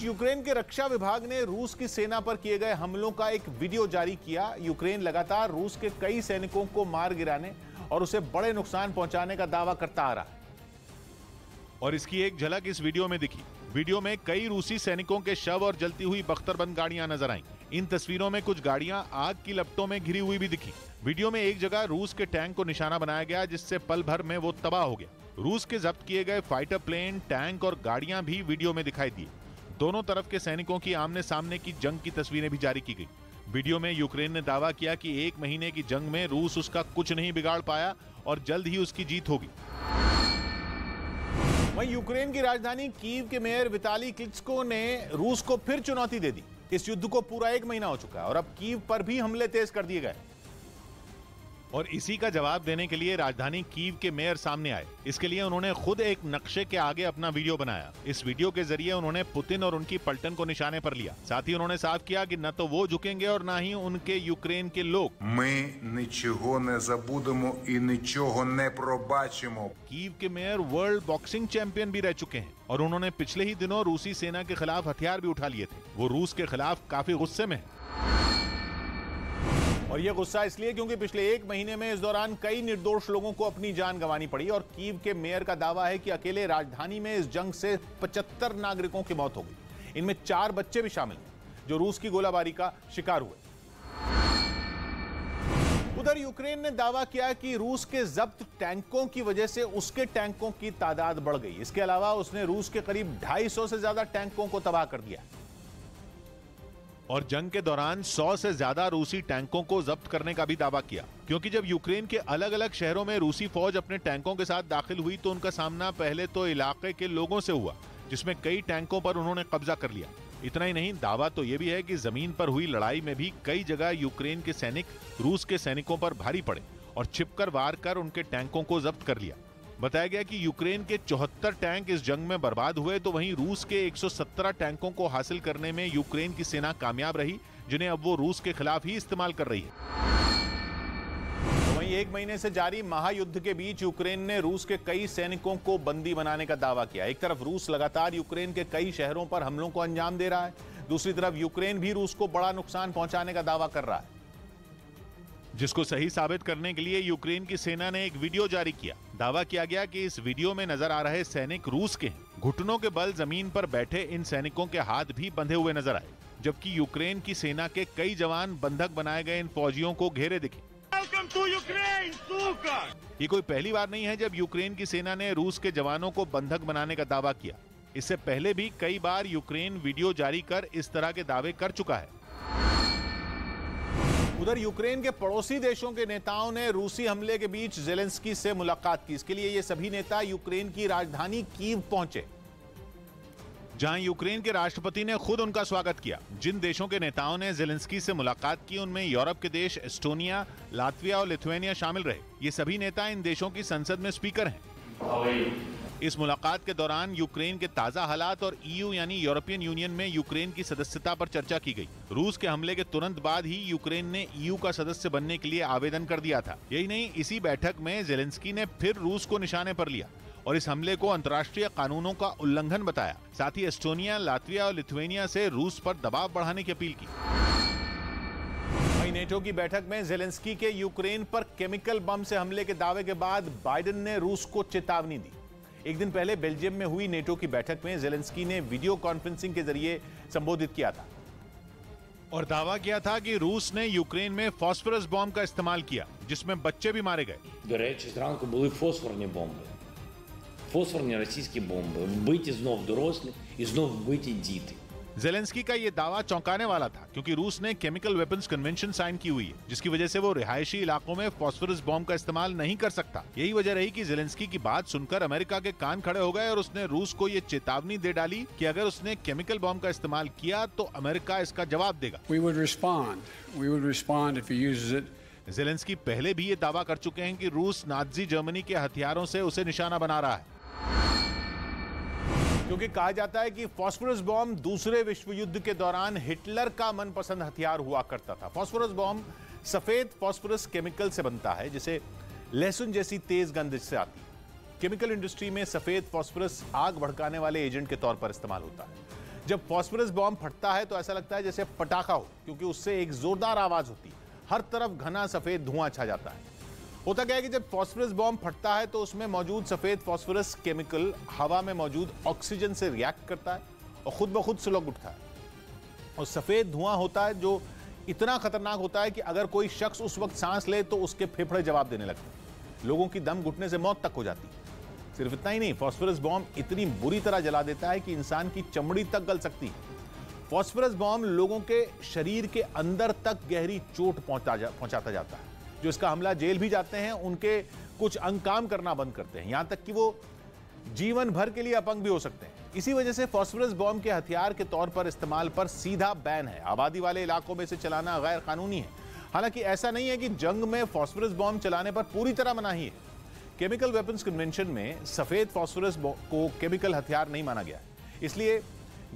Ukraine के रक्षा विभाग ने रूस की सेना पर किए गए हमलों का एक वीडियो जारी किया। यूक्रेन लगातार रूस के कई सैनिकों को मार गिराने और उसे बड़े नुकसान पहुंचाने का दावा करता आ रहा है और इसकी एक झलक इस वीडियो में दिखी। वीडियो में कई रूसी सैनिकों के शव और जलती हुई बख्तरबंद गाड़ियां नजर आईं। इन तस्वीरों में कुछ गाड़ियां आग की लपटों में घिरी हुई भी दिखी। वीडियो में एक जगह रूस के टैंक को निशाना बनाया गया, जिससे पल भर में वो तबाह हो गया। रूस के जब्त किए गए फाइटर प्लेन, टैंक और गाड़ियां भी वीडियो में दिखाई दी। दोनों तरफ के सैनिकों की आमने सामने की जंग की तस्वीरें भी जारी की गई। वीडियो में यूक्रेन ने दावा किया कि 1 महीने की जंग में रूस उसका कुछ नहीं बिगाड़ पाया और जल्द ही उसकी जीत होगी। वहीं यूक्रेन की राजधानी कीव के मेयर विताली क्लिचको ने रूस को फिर चुनौती दे दी। इस युद्ध को पूरा 1 महीना हो चुका है और अब कीव पर भी हमले तेज कर दिए गए और इसी का जवाब देने के लिए राजधानी कीव के मेयर सामने आए। इसके लिए उन्होंने खुद एक नक्शे के आगे अपना वीडियो बनाया। इस वीडियो के जरिए उन्होंने पुतिन और उनकी पलटन को निशाने पर लिया। साथ ही उन्होंने साफ किया कि न तो वो झुकेंगे और न ही उनके यूक्रेन के लोग। Ми нічого не забудемо і нічого не пробачимо। कीव के मेयर वर्ल्ड बॉक्सिंग चैंपियन भी रह चुके हैं और उन्होंने पिछले ही दिनों रूसी सेना के खिलाफ हथियार भी उठा लिए थे। वो रूस के खिलाफ काफी गुस्से में है और यह गुस्सा इसलिए क्योंकि पिछले 1 महीने में इस दौरान कई निर्दोष लोगों को अपनी जान गंवानी पड़ी और कीव के मेयर का दावा है कि अकेले राजधानी में इस जंग से 75 नागरिकों की मौत हो गई। इनमें 4 बच्चे भी शामिल हैं जो रूस की गोलाबारी का शिकार हुए। उधर यूक्रेन ने दावा किया कि रूस के जब्त टैंकों की वजह से उसके टैंकों की तादाद बढ़ गई। इसके अलावा उसने रूस के करीब 250 से ज्यादा टैंकों को तबाह कर दिया और जंग के दौरान 100 से ज्यादा रूसी टैंकों को जब्त करने का भी दावा किया। क्योंकि जब यूक्रेन के अलग अलग शहरों में रूसी फौज अपने टैंकों के साथ दाखिल हुई तो उनका सामना पहले तो इलाके के लोगों से हुआ, जिसमें कई टैंकों पर उन्होंने कब्जा कर लिया। इतना ही नहीं, दावा तो यह भी है कि जमीन पर हुई लड़ाई में भी कई जगह यूक्रेन के सैनिक रूस के सैनिकों पर भारी पड़े और छिपकर वार कर उनके टैंकों को जब्त कर लिया। बताया गया कि यूक्रेन के 74 टैंक इस जंग में बर्बाद हुए तो वहीं रूस के 117 टैंकों को हासिल करने में यूक्रेन की सेना कामयाब रही, जिन्हें अब वो रूस के खिलाफ ही इस्तेमाल कर रही है। तो वहीं 1 महीने से जारी महायुद्ध के बीच यूक्रेन ने रूस के कई सैनिकों को बंदी बनाने का दावा किया। एक तरफ रूस लगातार यूक्रेन के कई शहरों पर हमलों को अंजाम दे रहा है, दूसरी तरफ यूक्रेन भी रूस को बड़ा नुकसान पहुंचाने का दावा कर रहा है, जिसको सही साबित करने के लिए यूक्रेन की सेना ने एक वीडियो जारी किया। दावा किया गया कि इस वीडियो में नजर आ रहे सैनिक रूस के हैं। घुटनों के बल जमीन पर बैठे इन सैनिकों के हाथ भी बंधे हुए नजर आए, जबकि यूक्रेन की सेना के कई जवान बंधक बनाए गए इन फौजियों को घेरे दिखे। ये कोई पहली बार नहीं है जब यूक्रेन की सेना ने रूस के जवानों को बंधक बनाने का दावा किया। इससे पहले भी कई बार यूक्रेन वीडियो जारी कर इस तरह के दावे कर चुका है। उधर यूक्रेन के पड़ोसी देशों के नेताओं ने रूसी हमले के बीच ज़ेलेंस्की से मुलाकात की। इसके लिए ये सभी नेता यूक्रेन की राजधानी कीव पहुंचे, जहां यूक्रेन के राष्ट्रपति ने खुद उनका स्वागत किया। जिन देशों के नेताओं ने ज़ेलेंस्की से मुलाकात की उनमें यूरोप के देश एस्टोनिया, लातविया और लिथुआनिया शामिल रहे। ये सभी नेता इन देशों की संसद में स्पीकर हैं। इस मुलाकात के दौरान यूक्रेन के ताजा हालात और ईयू यानी यूरोपियन यूनियन में यूक्रेन की सदस्यता पर चर्चा की गई। रूस के हमले के तुरंत बाद ही यूक्रेन ने ईयू का सदस्य बनने के लिए आवेदन कर दिया था। यही नहीं, इसी बैठक में ज़ेलेंस्की ने फिर रूस को निशाने पर लिया और इस हमले को अंतर्राष्ट्रीय कानूनों का उल्लंघन बताया। साथ ही एस्टोनिया, लातविया और लिथुआनिया से रूस पर दबाव बढ़ाने की अपील की। वहीं नेटो की बैठक में ज़ेलेंस्की के यूक्रेन पर केमिकल बम से हमले के दावे के बाद बाइडेन ने रूस को चेतावनी दी। एक दिन पहले बेल्जियम में हुई नेटो की बैठक में ज़ेलेंस्की ने वीडियो कॉन्फ्रेंसिंग के जरिए संबोधित किया था और दावा किया था कि रूस ने यूक्रेन में फास्फोरस बॉम्ब का इस्तेमाल किया, जिसमें बच्चे भी मारे गए। До речі, зранку були фосфорні бомби. Фосфорні російські бомби. Вбиті знов дорослі і знов вбиті діти. ज़ेलेंस्की का ये दावा चौंकाने वाला था क्योंकि रूस ने केमिकल वेपन्स कन्वेंशन साइन की हुई है, जिसकी वजह से वो रिहायशी इलाकों में फास्फोरस बॉम्ब का इस्तेमाल नहीं कर सकता। यही वजह रही कि ज़ेलेंस्की की बात सुनकर अमेरिका के कान खड़े हो गए और उसने रूस को ये चेतावनी दे डाली कि अगर उसने केमिकल बॉम्ब का इस्तेमाल किया तो अमेरिका इसका जवाब देगा। We would respond if he uses it. Zelensky पहले भी ये दावा कर चुके हैं कि रूस नाज़ी जर्मनी के हथियारों से उसे निशाना बना रहा है, क्योंकि कहा जाता है कि फास्फोरस बॉम्ब दूसरे विश्व युद्ध के दौरान हिटलर का मनपसंद हथियार हुआ करता था। फास्फोरस बॉम्ब सफेद फास्फोरस केमिकल से बनता है, जिसे लहसुन जैसी तेज गंध से आती है। केमिकल इंडस्ट्री में सफेद फास्फोरस आग भड़काने वाले एजेंट के तौर पर इस्तेमाल होता है। जब फॉस्फोरस बॉम्ब फटता है तो ऐसा लगता है जैसे पटाखा हो, क्योंकि उससे एक जोरदार आवाज होती है, हर तरफ घना सफेद धुआं छा जाता है। होता क्या है कि जब फॉस्फोरस बॉम्ब फटता है तो उसमें मौजूद सफेद फॉस्फोरस केमिकल हवा में मौजूद ऑक्सीजन से रिएक्ट करता है और खुद ब खुद सुलग उठता है, और सफेद धुआं होता है जो इतना खतरनाक होता है कि अगर कोई शख्स उस वक्त सांस ले तो उसके फेफड़े जवाब देने लगते हैं, लोगों की दम घुटने से मौत तक हो जाती है। सिर्फ इतना ही नहीं, फॉस्फोरस बॉम्ब इतनी बुरी तरह जला देता है कि इंसान की चमड़ी तक गल सकती है। फॉस्फोरस बॉम्ब लोगों के शरीर के अंदर तक गहरी चोट पहुंचाता जाता है। जो इसका हमला जेल भी जाते हैं, उनके कुछ अंग काम करना बंद करते हैं, यहां तक कि वो जीवन भर के लिए अपंग भी हो सकते हैं। इसी वजह से फॉस्फोरस बॉम्ब के हथियार के तौर पर इस्तेमाल पर सीधा बैन है। आबादी वाले इलाकों में से चलाना गैर कानूनी है। हालांकि ऐसा नहीं है कि जंग में फॉस्फोरस बॉम्ब चलाने पर पूरी तरह मनाही है। केमिकल वेपन्स कन्वेंशन में सफेद फॉस्फोरस को केमिकल हथियार नहीं माना गया है, इसलिए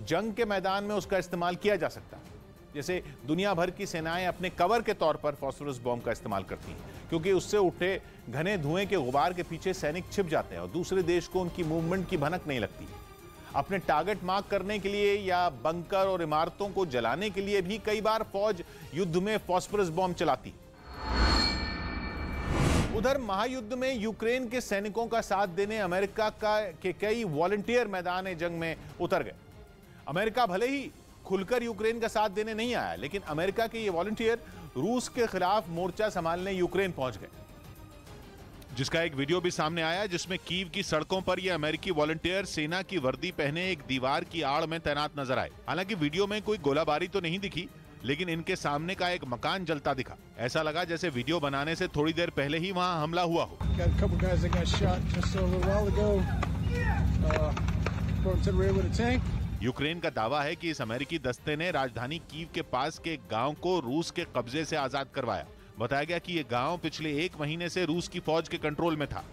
जंग के मैदान में उसका इस्तेमाल किया जा सकता है। जैसे दुनिया भर की सेनाएं अपने कवर के तौर पर फॉस्फोरस बॉम्ब का इस्तेमाल करती हैं, क्योंकि उससे उठे घने धुएं के गुबार के पीछे सैनिक छिप जाते हैं और दूसरे देश को उनकी मूवमेंट की भनक नहीं लगती। अपने टारगेट मार्क करने के लिए या बंकर और इमारतों को जलाने के लिए भी कई बार फौज युद्ध में फॉस्फोरस बॉम्ब चलाती। उधर महायुद्ध में यूक्रेन के सैनिकों का साथ देने अमेरिका के कई वॉलंटियर मैदान जंग में उतर गए। अमेरिका भले ही खुलकर यूक्रेन का साथ देने नहीं आया, लेकिन अमेरिका के ये वॉलंटियर रूस के खिलाफ मोर्चा संभालने यूक्रेन पहुंच गए, जिसका एक वीडियो भी सामने आया जिसमें कीव की सड़कों पर ये अमेरिकी वॉलंटियर सेना की वर्दी पहने एक दीवार की आड़ में तैनात नजर आए। हालांकि वीडियो में कोई गोलाबारी तो नहीं दिखी, लेकिन इनके सामने का एक मकान जलता दिखा। ऐसा लगा जैसे वीडियो बनाने से थोड़ी देर पहले ही वहां हमला हुआ हो। यूक्रेन का दावा है कि इस अमेरिकी दस्ते ने राजधानी कीव के पास के एक गांव को रूस के कब्जे से आजाद करवाया। बताया गया कि यह गांव पिछले 1 महीने से रूस की फौज के कंट्रोल में था।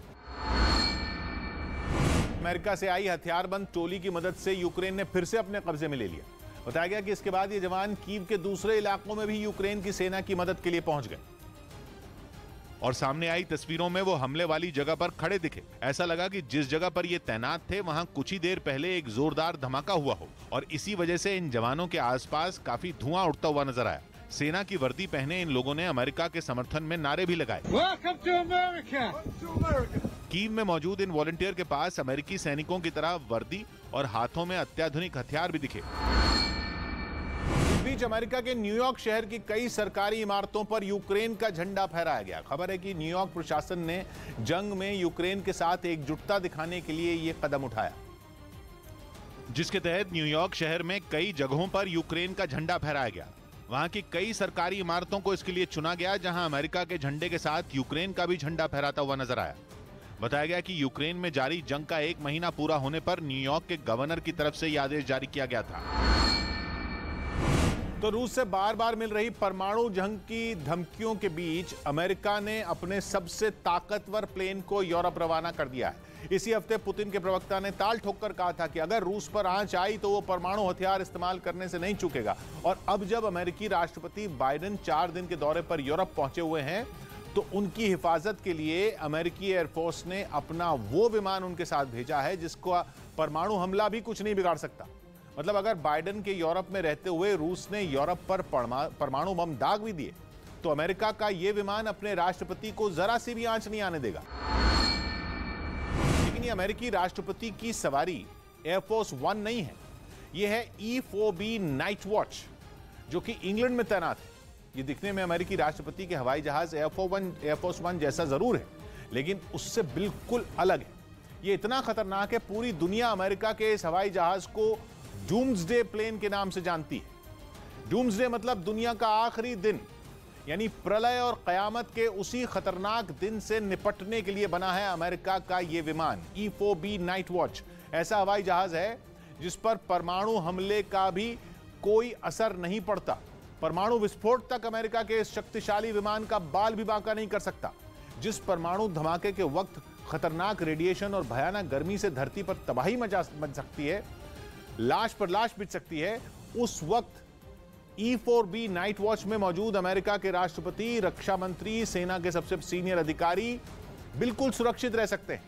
अमेरिका से आई हथियारबंद टोली की मदद से यूक्रेन ने फिर से अपने कब्जे में ले लिया। बताया गया कि इसके बाद ये जवान कीव के दूसरे इलाकों में भी यूक्रेन की सेना की मदद के लिए पहुंच गए और सामने आई तस्वीरों में वो हमले वाली जगह पर खड़े दिखे। ऐसा लगा कि जिस जगह पर ये तैनात थे वहां कुछ ही देर पहले एक जोरदार धमाका हुआ हो और इसी वजह से इन जवानों के आसपास काफी धुआं उठता हुआ नजर आया। सेना की वर्दी पहने इन लोगों ने अमेरिका के समर्थन में नारे भी लगाए। कीव में मौजूद इन वॉलंटियर के पास अमेरिकी सैनिकों की तरह वर्दी और हाथों में अत्याधुनिक हथियार भी दिखे। इस बीच अमेरिका के न्यूयॉर्क शहर की कई सरकारी इमारतों पर यूक्रेन का झंडा फहराया गया। खबर है कि न्यूयॉर्क प्रशासन ने जंग में यूक्रेन के साथ एकजुटता दिखाने के लिए यह कदम उठाया, जिसके तहत न्यूयॉर्क शहर में कई जगहों पर यूक्रेन का झंडा फहराया गया। वहां की कई सरकारी इमारतों को इसके लिए चुना गया, जहां अमेरिका के झंडे के साथ यूक्रेन का भी झंडा फहराता हुआ नजर आया। बताया गया कि यूक्रेन में जारी जंग का 1 महीना पूरा होने पर न्यूयॉर्क के गवर्नर की तरफ से यह आदेश जारी किया गया था। तो रूस से बार बार मिल रही परमाणु जंग की धमकियों के बीच अमेरिका ने अपने सबसे ताकतवर प्लेन को यूरोप रवाना कर दिया है। इसी हफ्ते पुतिन के प्रवक्ता ने ताल ठोककर कहा था कि अगर रूस पर आंच आई तो वो परमाणु हथियार इस्तेमाल करने से नहीं चूकेगा। और अब जब अमेरिकी राष्ट्रपति बाइडेन 4 दिन के दौरे पर यूरोप पहुंचे हुए हैं, तो उनकी हिफाजत के लिए अमेरिकी एयरफोर्स ने अपना वो विमान उनके साथ भेजा है जिसको परमाणु हमला भी कुछ नहीं बिगाड़ सकता। मतलब अगर बाइडेन के यूरोप में रहते हुए रूस ने यूरोप पर परमाणु बम दाग भी दिए, तो अमेरिका का यह विमान अपने राष्ट्रपति को जरा सी भी आंच नहीं आने देगा। लेकिन ये अमेरिकी राष्ट्रपति की सवारी एयरफोर्स 1 नहीं है, यह है E-4B नाइट वॉच, जो कि इंग्लैंड में तैनात है। ये दिखने में अमेरिकी राष्ट्रपति के हवाई जहाज एयरफोर्स 1 जैसा जरूर है, लेकिन उससे बिल्कुल अलग है। ये इतना खतरनाक है, पूरी दुनिया अमेरिका के इस हवाई जहाज को डूम्सडे प्लेन के नाम से जानती है। डूम्सडे मतलब दुनिया का आखिरी दिन, यानी प्रलय और कयामत के उसी खतरनाक दिन से निपटने के लिए बना है अमेरिका का यह विमान E-4B नाइट वॉच। ऐसा हवाई जहाज है जिस पर परमाणु हमले का भी कोई असर नहीं पड़ता। परमाणु विस्फोट तक अमेरिका के इस शक्तिशाली विमान का बाल भी बांका नहीं कर सकता। जिस परमाणु धमाके के वक्त खतरनाक रेडिएशन और भयानक गर्मी से धरती पर तबाही मच सकती है, लाश पर लाश बिछ सकती है, उस वक्त E-4B नाइट वॉच में मौजूद अमेरिका के राष्ट्रपति, रक्षा मंत्री, सेना के सबसे सीनियर अधिकारी बिल्कुल सुरक्षित रह सकते हैं।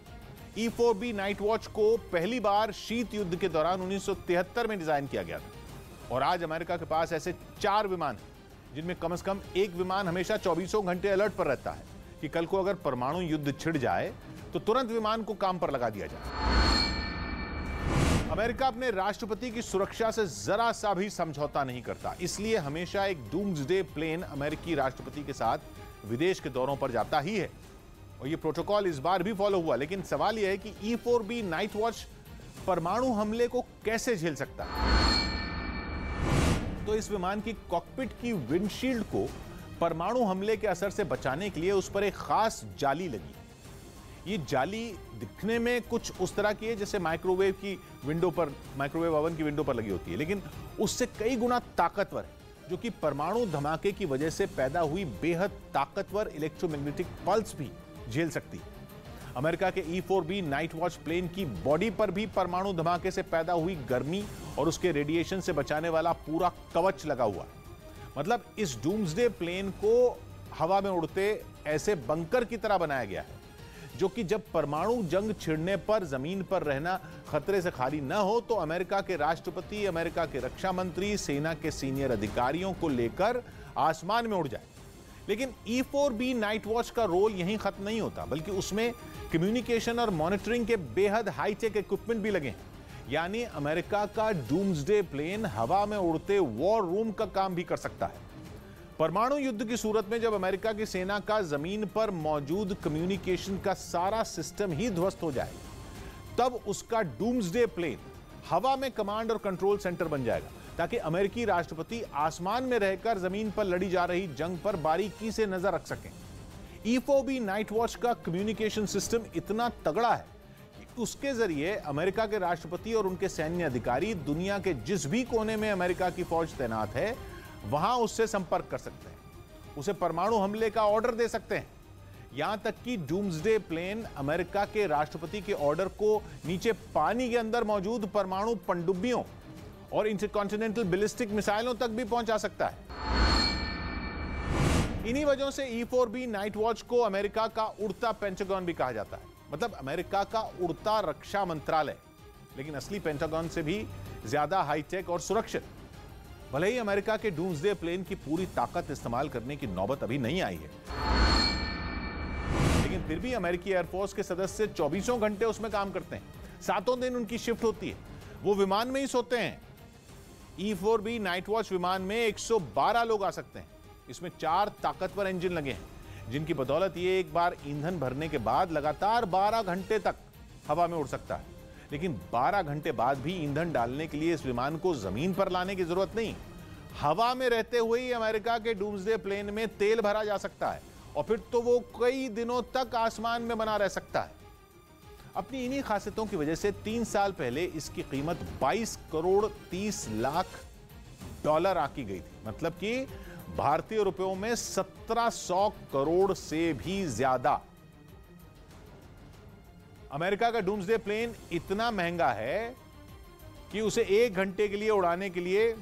E-4B नाइट वॉच को पहली बार शीत युद्ध के दौरान 1973 में डिजाइन किया गया था और आज अमेरिका के पास ऐसे 4 विमान हैं जिनमें कम से कम एक विमान हमेशा 24 घंटे अलर्ट पर रहता है कि कल को अगर परमाणु युद्ध छिड़ जाए तो तुरंत विमान को काम पर लगा दिया जाए। अमेरिका अपने राष्ट्रपति की सुरक्षा से जरा सा भी समझौता नहीं करता, इसलिए हमेशा एक डूम्सडे प्लेन अमेरिकी राष्ट्रपति के साथ विदेश के दौरों पर जाता ही है और यह प्रोटोकॉल इस बार भी फॉलो हुआ। लेकिन सवाल यह है कि E-4B नाइट वॉच परमाणु हमले को कैसे झेल सकता है? तो इस विमान की कॉकपिट की विंडशील्ड को परमाणु हमले के असर से बचाने के लिए उस पर एक खास जाली लगी। ये जाली दिखने में कुछ उस तरह की है जैसे माइक्रोवेव ओवन की विंडो पर लगी होती है, लेकिन उससे कई गुना ताकतवर है, जो कि परमाणु धमाके की वजह से पैदा हुई बेहद ताकतवर इलेक्ट्रोमैग्नेटिक पल्स भी झेल सकती है। अमेरिका के E-4B नाइट वॉच प्लेन की बॉडी पर भी परमाणु धमाके से पैदा हुई गर्मी और उसके रेडिएशन से बचाने वाला पूरा कवच लगा हुआ है। मतलब इस डूम्सडे प्लेन को हवा में उड़ते ऐसे बंकर की तरह बनाया गया है जो कि जब परमाणु जंग छिड़ने पर जमीन पर रहना खतरे से खाली न हो तो अमेरिका के राष्ट्रपति, अमेरिका के रक्षा मंत्री, सेना के सीनियर अधिकारियों को लेकर आसमान में उड़ जाए। लेकिन E-4B नाइट वॉच का रोल यहीं खत्म नहीं होता, बल्कि उसमें कम्युनिकेशन और मॉनिटरिंग के बेहद हाईटेक इक्विपमेंट भी लगे हैं। यानी अमेरिका का डूम्सडे प्लेन हवा में उड़ते वॉर रूम का काम भी कर सकता है। परमाणु युद्ध की सूरत में जब अमेरिका की सेना का जमीन पर मौजूद कम्युनिकेशन का सारा सिस्टम ही ध्वस्त हो जाए, तब उसका डूम्सडे प्लेन हवा में कमांड और कंट्रोल सेंटर बन जाएगा, ताकि अमेरिकी राष्ट्रपति आसमान में रहकर जमीन पर लड़ी जा रही जंग पर बारीकी से नजर रख सकें। E-4B नाइट वॉच का कम्युनिकेशन सिस्टम इतना तगड़ा है कि उसके जरिए अमेरिका के राष्ट्रपति और उनके सैन्य अधिकारी दुनिया के जिस भी कोने में अमेरिका की फौज तैनात है वहां उससे संपर्क कर सकते हैं, उसे परमाणु हमले का ऑर्डर दे सकते हैं। यहां तक कि डूम्सडे प्लेन अमेरिका के राष्ट्रपति के ऑर्डर को नीचे पानी के अंदर मौजूद परमाणु पनडुब्बियों और इंटरकॉन्टिनेंटल बैलिस्टिक मिसाइलों तक भी पहुंचा सकता है। इन्हीं वजहों से E-4B नाइट वॉच को अमेरिका का उड़ता पेंटागन भी कहा जाता है। मतलब अमेरिका का उड़ता रक्षा मंत्रालय, लेकिन असली पेंटागन से भी ज्यादा हाईटेक और सुरक्षित। भले ही अमेरिका के डूम्सडे प्लेन की पूरी ताकत इस्तेमाल करने की नौबत अभी नहीं आई है, लेकिन फिर भी अमेरिकी एयरफोर्स के सदस्य 24 घंटे उसमें काम करते हैं। 7 दिन उनकी शिफ्ट होती है, वो विमान में ही सोते हैं। E-4B नाइट वॉच विमान में 112 लोग आ सकते हैं। इसमें 4 ताकतवर इंजन लगे हैं, जिनकी बदौलत ये एक बार ईंधन भरने के बाद लगातार 12 घंटे तक हवा में उड़ सकता है। लेकिन 12 घंटे बाद भी ईंधन डालने के लिए इस विमान को जमीन पर लाने की जरूरत नहीं। हवा में रहते हुए ही अमेरिका के डूम्सडे प्लेन में तेल भरा जा सकता है और फिर तो वो कई दिनों तक आसमान में बना रह सकता है। अपनी इन्हीं खासियतों की वजह से 3 साल पहले इसकी कीमत 22 करोड़ 30 लाख डॉलर आकी गई थी। मतलब कि भारतीय रुपयों में 1700 करोड़ से भी ज्यादा। अमेरिका का डूम्सडे प्लेन इतना महंगा है कि उसे 1 घंटे के लिए उड़ाने के लिए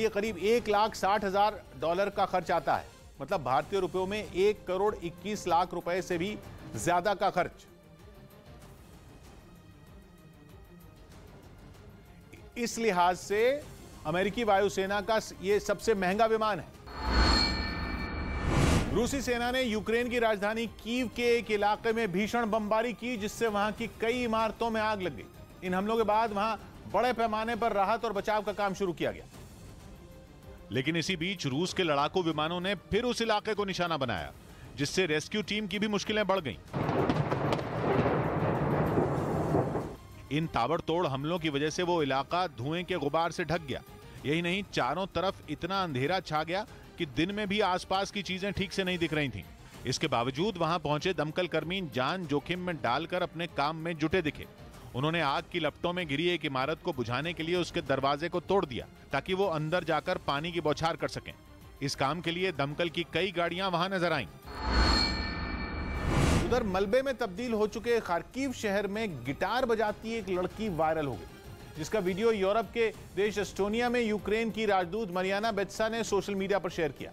करीब $1,60,000 का खर्च आता है। मतलब भारतीय रुपयों में 1 करोड़ 21 लाख रुपए से भी ज्यादा का खर्च। इस लिहाज से अमेरिकी वायुसेना का यह सबसे महंगा विमान है। रूसी सेना ने यूक्रेन की राजधानी कीव के एक इलाके में भीषण बमबारी की, जिससे वहां की कई इमारतों में आग लग गई। इन हमलों के बाद वहां बड़े पैमाने पर राहत और बचाव का काम शुरू किया गया। लेकिन इसी बीच रूस के लड़ाकू विमानों ने फिर उस इलाके को निशाना बनाया, जिससे रेस्क्यू टीम की भी मुश्किलें बढ़ गईं। इन ताबड़तोड़ हमलों की वजह से वो इलाका धुएं के गुबार से ढक गया। यही नहीं, चारों तरफ इतना अंधेरा छा गया कि दिन में भी आसपास की चीजें ठीक से नहीं दिख रही थीं। इसके बावजूद वहां पहुंचे दमकल कर्मी जान जोखिम में डालकर अपने काम में जुटे दिखे। उन्होंने आग की लपटों में घिरी एक इमारत को बुझाने के लिए उसके दरवाजे को तोड़ दिया, ताकि वो अंदर जाकर पानी की बौछार कर सकें। इस काम के लिए दमकल की कई गाड़ियां वहां नजर आईं। उधर मलबे में तब्दील हो चुके खार्किव शहर में गिटार बजाती एक लड़की वायरल हो गई, जिसका वीडियो यूरोप के देश एस्टोनिया में यूक्रेन की राजदूत मरियाना बेत्सा ने सोशल मीडिया पर शेयर किया।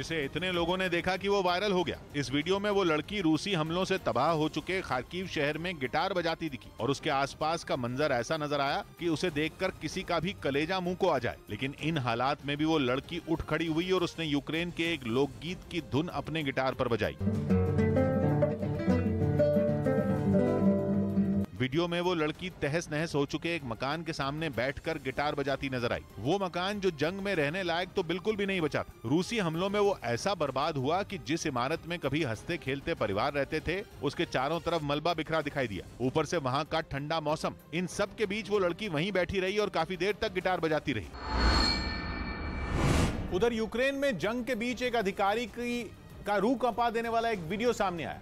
जिसे इतने लोगों ने देखा कि वो वायरल हो गया। इस वीडियो में वो लड़की रूसी हमलों से तबाह हो चुके खार्किव शहर में गिटार बजाती दिखी और उसके आसपास का मंजर ऐसा नजर आया कि उसे देखकर किसी का भी कलेजा मुंह को आ जाए। लेकिन इन हालात में भी वो लड़की उठ खड़ी हुई और उसने यूक्रेन के एक लोकगीत की धुन अपने गिटार पर बजाई। वीडियो में वो लड़की तहस नहस हो चुके एक मकान के सामने बैठकर गिटार बजाती नजर आई। वो मकान जो जंग में रहने लायक तो बिल्कुल भी नहीं बचा था। रूसी हमलों में वो ऐसा बर्बाद हुआ कि जिस इमारत में कभी हंसते खेलते परिवार रहते थे उसके चारों तरफ मलबा बिखरा दिखाई दिया। ऊपर से वहाँ का ठंडा मौसम, इन सब के बीच वो लड़की वहीं बैठी रही और काफी देर तक गिटार बजाती रही। उधर यूक्रेन में जंग के बीच एक अधिकारी का रूह कंपा देने वाला एक वीडियो सामने आया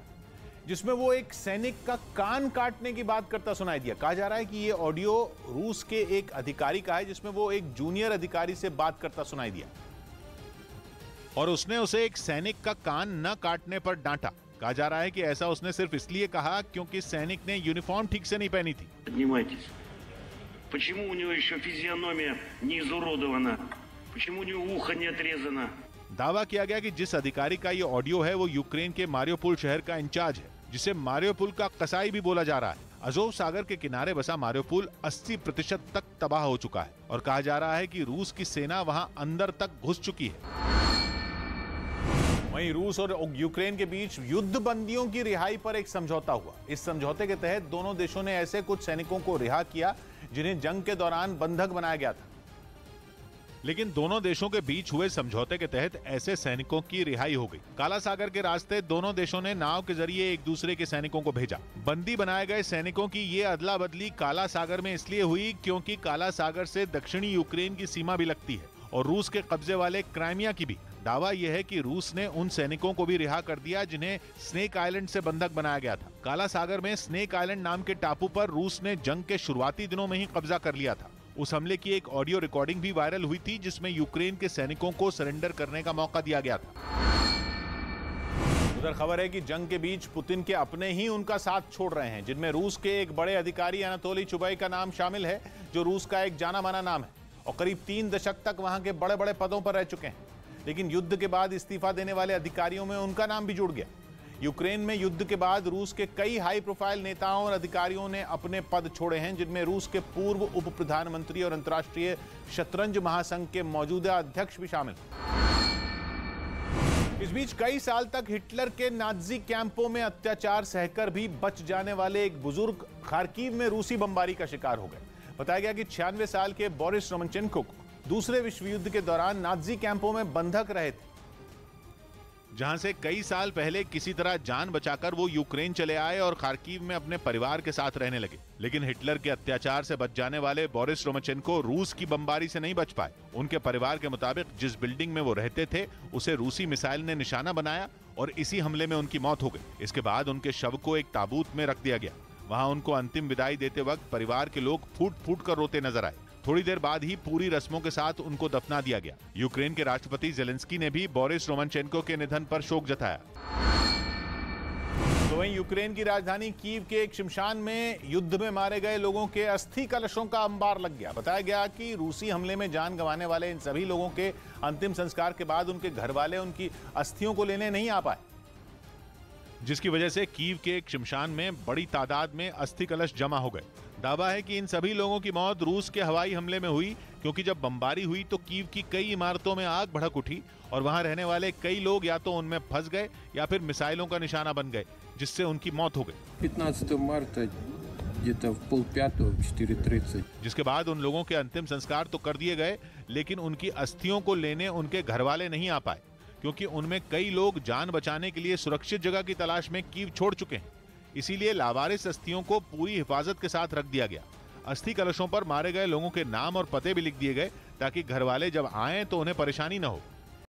जिसमें वो एक सैनिक का कान काटने की बात करता सुनाई दिया। कहा जा रहा है कि ये ऑडियो रूस के एक अधिकारी का है जिसमें वो एक जूनियर अधिकारी से बात करता सुनाई दिया और उसने उसे एक सैनिक का कान न काटने पर डांटा। कहा जा रहा है कि ऐसा उसने सिर्फ इसलिए कहा क्योंकि सैनिक ने यूनिफॉर्म ठीक से नहीं पहनी थी। Почему у него еще физиономия не изуродована? Почему у него ухо не отрезано? दावा किया गया कि जिस अधिकारी का ये ऑडियो है वो यूक्रेन के मारियोपोल शहर का इंचार्ज है, जिसे मारियोपोल का कसाई भी बोला जा रहा है। अजोव सागर के किनारे बसा मारियोपोल 80% तक तबाह हो चुका है और कहा जा रहा है कि रूस की सेना वहां अंदर तक घुस चुकी है। वहीं रूस और यूक्रेन के बीच युद्ध बंदियों की रिहाई पर एक समझौता हुआ। इस समझौते के तहत दोनों देशों ने ऐसे कुछ सैनिकों को रिहा किया जिन्हें जंग के दौरान बंधक बनाया गया था। लेकिन दोनों देशों के बीच हुए समझौते के तहत ऐसे सैनिकों की रिहाई हो गई। काला सागर के रास्ते दोनों देशों ने नाव के जरिए एक दूसरे के सैनिकों को भेजा। बंदी बनाए गए सैनिकों की ये अदला बदली काला सागर में इसलिए हुई क्योंकि काला सागर से दक्षिणी यूक्रेन की सीमा भी लगती है और रूस के कब्जे वाले क्राइमिया की भी। दावा यह है कि रूस ने उन सैनिकों को भी रिहा कर दिया जिन्हें स्नेक आइलैंड से बंधक बनाया गया था। काला सागर में स्नेक आइलैंड नाम के टापू पर रूस ने जंग के शुरुआती दिनों में ही कब्जा कर लिया था। उस हमले की एक ऑडियो रिकॉर्डिंग भी वायरल हुई थी जिसमें यूक्रेन के सैनिकों को सरेंडर करने का मौका दिया गया था। उधर खबर है कि जंग के बीच पुतिन के अपने ही उनका साथ छोड़ रहे हैं, जिनमें रूस के एक बड़े अधिकारी अनातोली चुबाई का नाम शामिल है, जो रूस का एक जाना माना नाम है और करीब 3 दशक तक वहां के बड़े बड़े पदों पर रह चुके हैं। लेकिन युद्ध के बाद इस्तीफा देने वाले अधिकारियों में उनका नाम भी जुड़ गया। यूक्रेन में युद्ध के बाद रूस के कई हाई प्रोफाइल नेताओं और अधिकारियों ने अपने पद छोड़े हैं, जिनमें रूस के पूर्व उप प्रधानमंत्री और अंतर्राष्ट्रीय शतरंज महासंघ के मौजूदा अध्यक्ष भी शामिल। इस बीच कई साल तक हिटलर के नाजी कैंपों में अत्याचार सहकर भी बच जाने वाले एक बुजुर्ग खार्किव में रूसी बमबारी का शिकार हो गए। बताया गया कि 96 साल के बोरिस रोमनचेन्को को दूसरे विश्व युद्ध के दौरान नाजी कैंपों में बंधक रहे थे, जहां से कई साल पहले किसी तरह जान बचाकर वो यूक्रेन चले आए और खार्किव में अपने परिवार के साथ रहने लगे। लेकिन हिटलर के अत्याचार से बच जाने वाले बोरिस रोमनचेन्को रूस की बमबारी से नहीं बच पाए। उनके परिवार के मुताबिक जिस बिल्डिंग में वो रहते थे उसे रूसी मिसाइल ने निशाना बनाया और इसी हमले में उनकी मौत हो गई। इसके बाद उनके शव को एक ताबूत में रख दिया गया। वहां उनको अंतिम विदाई देते वक्त परिवार के लोग फूट फूट कर रोते नजर आए। थोड़ी देर बाद ही पूरी रस्मों के साथ उनको दफना दिया गया। यूक्रेन के राष्ट्रपति जेलेंस्की ने भी बोरिस रोमनचेन्को के निधन पर शोक जताया। तो वहीं यूक्रेन की राजधानी कीव के एक शमशान में युद्ध में मारे गए लोगों के अस्थि कलशों का अंबार लग गया। बताया गया कि रूसी हमले में जान गंवाने वाले इन सभी लोगों के अंतिम संस्कार के बाद उनके घर वाले उनकी अस्थियों को लेने नहीं आ पाए, जिसकी वजह से कीव के एक शमशान में बड़ी तादाद में अस्थि कलश जमा हो गए। दावा है कि इन सभी लोगों की मौत रूस के हवाई हमले में हुई, क्योंकि जब बमबारी हुई तो कीव की कई इमारतों में आग भड़क उठी और वहां रहने वाले कई लोग या तो उनमें फंस गए या फिर मिसाइलों का निशाना बन गए, जिससे उनकी मौत हो गई। 15 марта где-то в 4:30, 4:30. जिसके बाद उन लोगों के अंतिम संस्कार तो कर दिए गए, लेकिन उनकी अस्थियों को लेने उनके घर वाले नहीं आ पाए, क्योंकि उनमें कई लोग जान बचाने के लिए सुरक्षित जगह की तलाश में कीव छोड़ चुके हैं। इसीलिए लावारिस अस्थियों को पूरी हिफाजत के साथ रख दिया गया। अस्थि कलशों पर मारे गए लोगों के नाम और पते भी लिख दिए गए ताकि घर वाले जब आएं तो उन्हें परेशानी न हो।